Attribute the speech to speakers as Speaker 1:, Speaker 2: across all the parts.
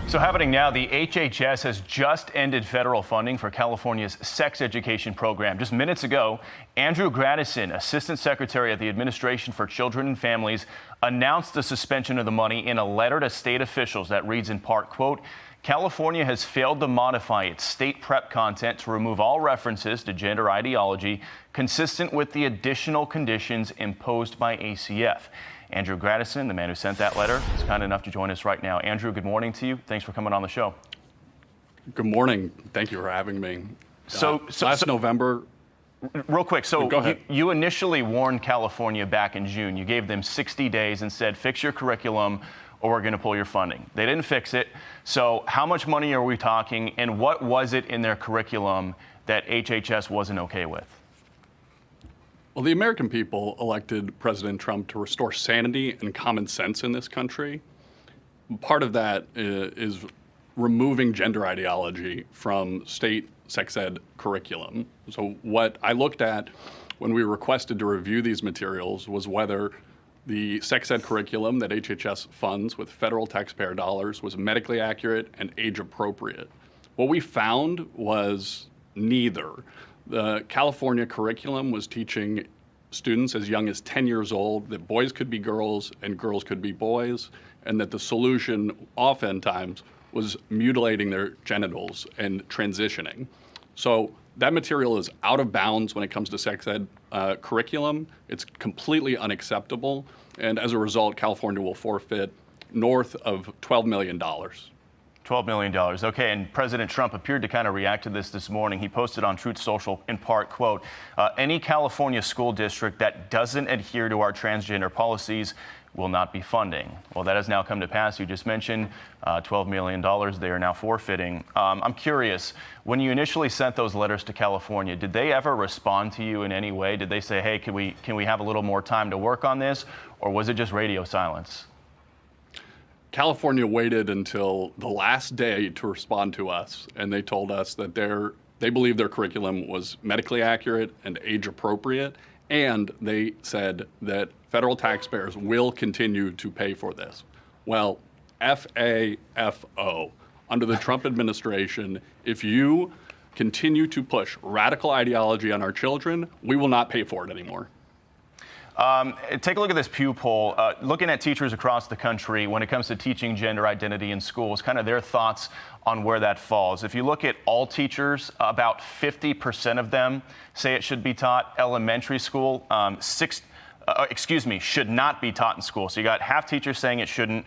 Speaker 1: So happening now, the HHS has just ended federal funding for California's sex education program. Just minutes ago, Andrew Gradison, Assistant Secretary at the Administration for Children and Families, announced the suspension of the money in a letter to state officials that reads in part, quote, California has failed to modify its state prep content to remove all references to gender ideology consistent with the additional conditions imposed by ACF. Andrew Gradison, the man who sent that letter, is kind enough to join us right now. Andrew, good morning to you. Thanks for coming on the show.
Speaker 2: Good morning. Thank you for having me. Last November.
Speaker 1: Real quick, so
Speaker 2: go ahead.
Speaker 1: You initially warned California back in June. You gave them 60 days and said, fix your curriculum or we're going to pull your funding. They didn't fix it. So how much money are we talking, and what was it in their curriculum that HHS wasn't okay with?
Speaker 2: Well, the American people elected President Trump to restore sanity and common sense in this country. Part of that is removing gender ideology from state sex ed curriculum. So what I looked at when we requested to review these materials was whether the sex ed curriculum that HHS funds with federal taxpayer dollars was medically accurate and age appropriate. What we found was neither. The California curriculum was teaching students as young as 10 years old that boys could be girls and girls could be boys, and that the solution oftentimes was mutilating their genitals and transitioning. So that material is out of bounds when it comes to sex ed curriculum. It's completely unacceptable, and as a result, California will forfeit north of $12 million.
Speaker 1: $12 million. Okay, and President Trump appeared to kind of react to this morning. He posted on Truth Social in part, quote, any California school district that doesn't adhere to our transgender policies will not be funding. Well, that has now come to pass. You just mentioned $12 million they are now forfeiting. I'm curious, when you initially sent those letters to California, did they ever respond to you in any way? Did they say, hey, can we have a little more time to work on this? Or was it just radio silence?
Speaker 2: California waited until the last day to respond to us, and they told us that they believe their curriculum was medically accurate and age appropriate, and they said that federal taxpayers will continue to pay for this. Well, FAFO. Under the Trump administration, if you continue to push radical ideology on our children, we will not pay for it anymore.
Speaker 1: Take a look at this Pew poll, looking at teachers across the country when it comes to teaching gender identity in schools, kind of their thoughts on where that falls. If you look at all teachers, about 50% of them say it should be taught. Elementary school, should not be taught in school. So you got half teachers saying it shouldn't,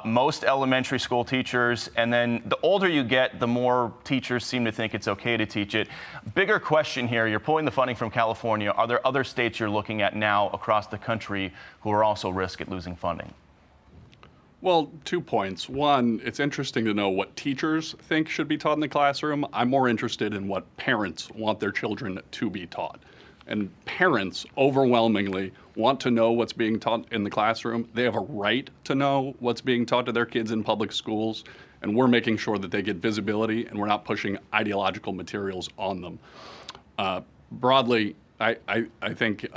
Speaker 1: most elementary school teachers, and then the older you get, the more teachers seem to think it's okay to teach it. Bigger question here, you're pulling the funding from California. Are there other states you're looking at now across the country who are also risk at losing funding?
Speaker 2: Well, 2 points. One, it's interesting to know what teachers think should be taught in the classroom. I'm more interested in what parents want their children to be taught. And parents overwhelmingly want to know what's being taught in the classroom. They have a right to know what's being taught to their kids in public schools, and we're making sure that they get visibility and we're not pushing ideological materials on them. Broadly, I think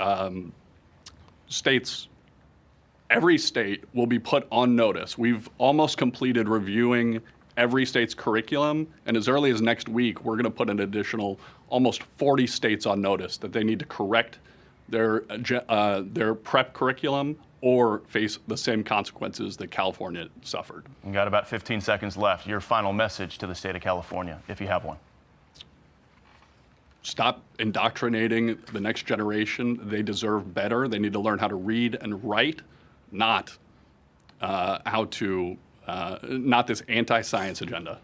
Speaker 2: every state will be put on notice. We've almost completed reviewing every state's curriculum, and as early as next week, we're going to put an additional almost 40 states on notice that they need to correct their prep curriculum or face the same consequences that California suffered.
Speaker 1: You got about 15 seconds left. Your final message to the state of California, if you have one.
Speaker 2: Stop indoctrinating the next generation. They deserve better. They need to learn how to read and write, not not this anti-science agenda.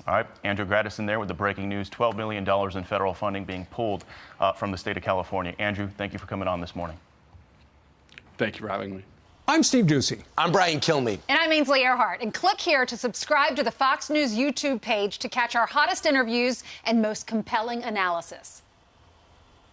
Speaker 1: All right, Andrew Gradison there with the breaking news, $12 million in federal funding being pulled from the state of California. Andrew, thank you for coming on this morning.
Speaker 2: Thank you for having me.
Speaker 3: I'm Steve Ducey.
Speaker 4: I'm Brian Kilmeade.
Speaker 5: And I'm Ainsley Earhart. And click here to subscribe to the Fox News YouTube page to catch our hottest interviews and most compelling analysis.